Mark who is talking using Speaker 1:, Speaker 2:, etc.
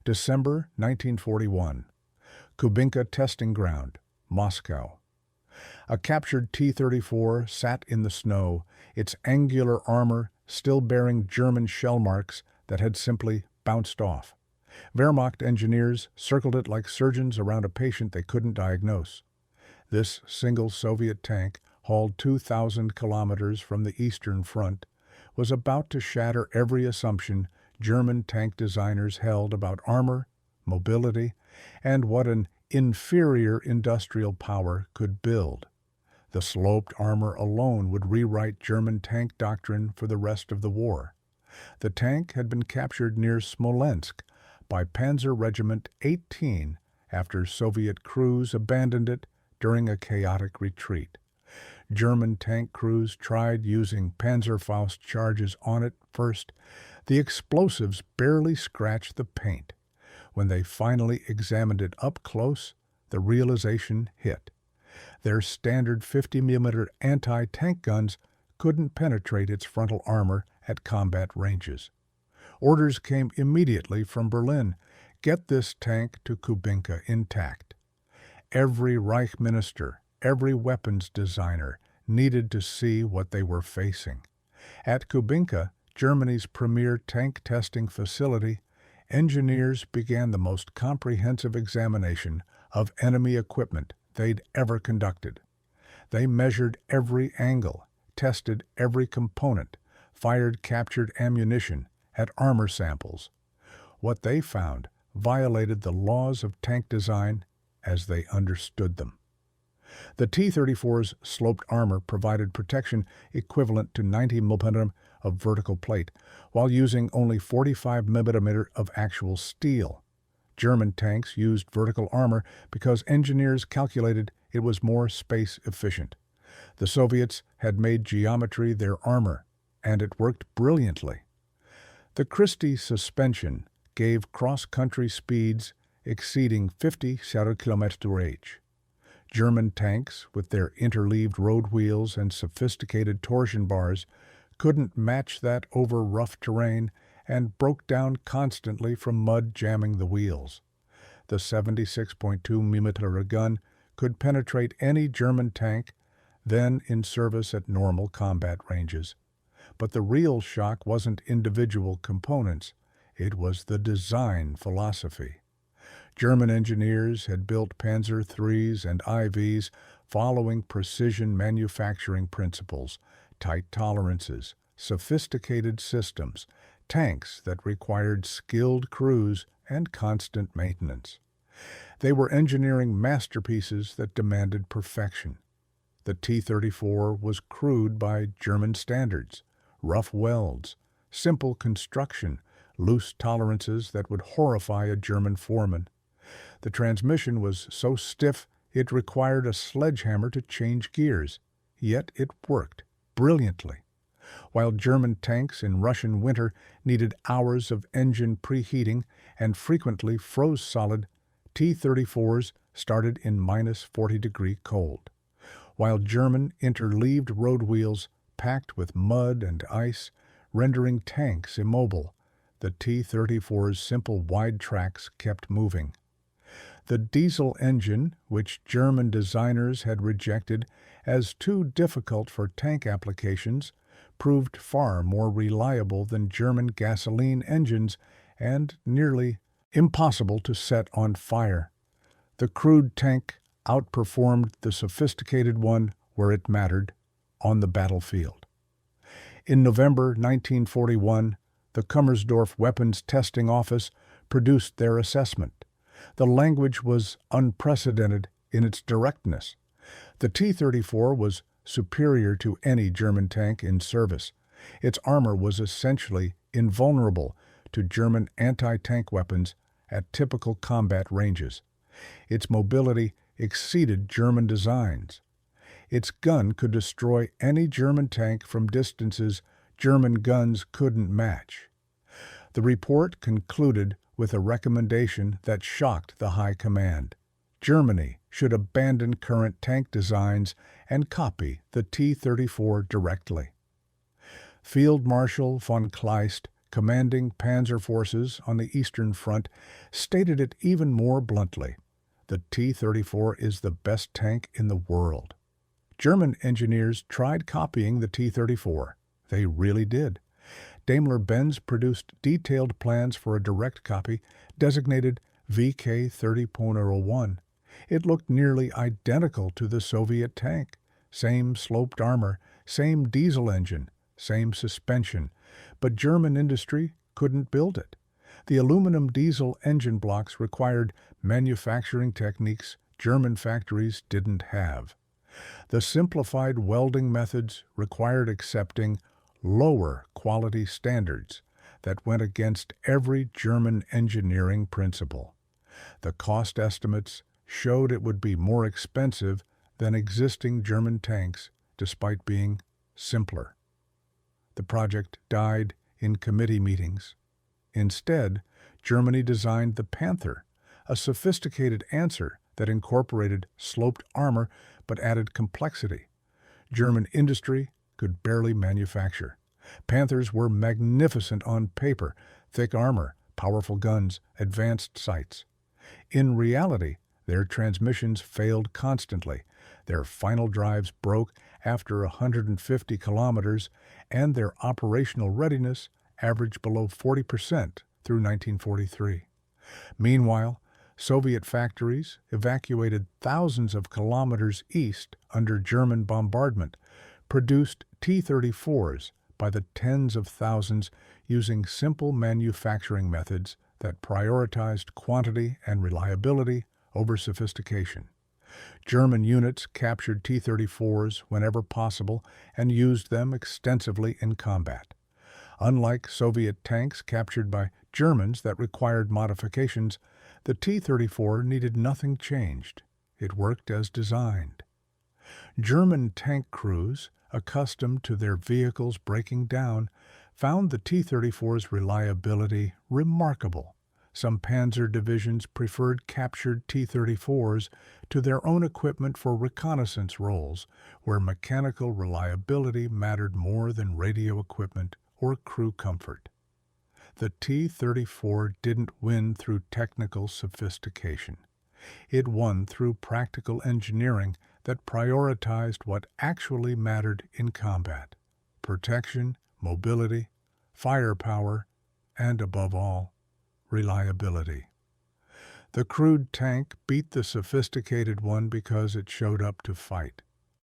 Speaker 1: December 1941. Kubinka Testing Ground, Moscow. A captured T-34 sat in the snow, its angular armor still bearing German shell marks that had simply bounced off. Wehrmacht engineers circled it like surgeons around a patient they couldn't diagnose. This single Soviet tank, hauled 2,000 kilometers from the Eastern Front, was about to shatter every assumption German tank designers held about armor, mobility, and what an inferior industrial power could build. The sloped armor alone would rewrite German tank doctrine for the rest of the war. The tank had been captured near Smolensk by Panzer Regiment 18 after Soviet crews abandoned it during a chaotic retreat. German tank crews tried using Panzerfaust charges on it first. The explosives barely scratched the paint. When they finally examined it up close, the realization hit. Their standard 50mm anti-tank guns couldn't penetrate its frontal armor at combat ranges. Orders came immediately from Berlin: get this tank to Kubinka intact. Every Reich minister, every weapons designer needed to see what they were facing. At Kubinka, Germany's premier tank testing facility, engineers began the most comprehensive examination of enemy equipment they'd ever conducted. They measured every angle, tested every component, fired captured ammunition at armor samples. What they found violated the laws of tank design as they understood them. The T-34's sloped armor provided protection equivalent to 90mm of vertical plate, while using only 45mm of actual steel. German tanks used vertical armor because engineers calculated it was more space efficient. The Soviets had made geometry their armor, and it worked brilliantly. The Christie suspension gave cross-country speeds exceeding 50 km/h. German tanks, with their interleaved road wheels and sophisticated torsion bars, couldn't match that over rough terrain and broke down constantly from mud jamming the wheels. The 76.2mm gun could penetrate any German tank then in service at normal combat ranges. But the real shock wasn't individual components, it was the design philosophy. German engineers had built Panzer IIIs and IVs following precision manufacturing principles, tight tolerances, sophisticated systems, tanks that required skilled crews and constant maintenance. They were engineering masterpieces that demanded perfection. The T-34 was crude by German standards: rough welds, simple construction, loose tolerances that would horrify a German foreman. The transmission was so stiff it required a sledgehammer to change gears, yet it worked brilliantly. While German tanks in Russian winter needed hours of engine preheating and frequently froze solid, T-34s started in -40-degree cold. While German interleaved road wheels packed with mud and ice, rendering tanks immobile, the T-34's simple wide tracks kept moving. The diesel engine, which German designers had rejected as too difficult for tank applications, proved far more reliable than German gasoline engines and nearly impossible to set on fire. The crude tank outperformed the sophisticated one where it mattered, on the battlefield. In November 1941, the Kummersdorf Weapons Testing Office produced their assessment. The language was unprecedented in its directness. The T-34 was superior to any German tank in service. Its armor was essentially invulnerable to German anti-tank weapons at typical combat ranges. Its mobility exceeded German designs. Its gun could destroy any German tank from distances German guns couldn't match. The report concluded with a recommendation that shocked the High Command. Germany should abandon current tank designs and copy the T-34 directly. Field Marshal von Kleist commanding panzer forces on the Eastern Front, stated it even more bluntly. The T-34 is the best tank in the world. German engineers tried copying the T-34. They really did. Daimler-Benz produced detailed plans for a direct copy, designated VK 30.01. It looked nearly identical to the Soviet tank. Same sloped armor, same diesel engine, same suspension, but German industry couldn't build it. The aluminum diesel engine blocks required manufacturing techniques German factories didn't have. The simplified welding methods required accepting lower quality standards that went against every German engineering principle. The cost estimates showed it would be more expensive than existing German tanks, despite being simpler. The project died in committee meetings. Instead, Germany designed the Panther, a sophisticated answer that incorporated sloped armor but added complexity. German industry could barely manufacture. Panthers were magnificent on paper, thick armor, powerful guns, advanced sights. In reality, their transmissions failed constantly, their final drives broke after 150 kilometers, and their operational readiness averaged below 40% through 1943. Meanwhile, Soviet factories evacuated thousands of kilometers east under German bombardment, produced T-34s by the tens of thousands using simple manufacturing methods that prioritized quantity and reliability over sophistication. German units captured T-34s whenever possible and used them extensively in combat. Unlike Soviet tanks captured by Germans that required modifications, the T-34 needed nothing changed. It worked as designed. German tank crews, accustomed to their vehicles breaking down, found the T-34's reliability remarkable. Some panzer divisions preferred captured T-34s to their own equipment for reconnaissance roles, where mechanical reliability mattered more than radio equipment or crew comfort. The T-34 didn't win through technical sophistication. It won through practical engineering that prioritized what actually mattered in combat: protection, mobility, firepower, and above all, reliability. The crude tank beat the sophisticated one because it showed up to fight.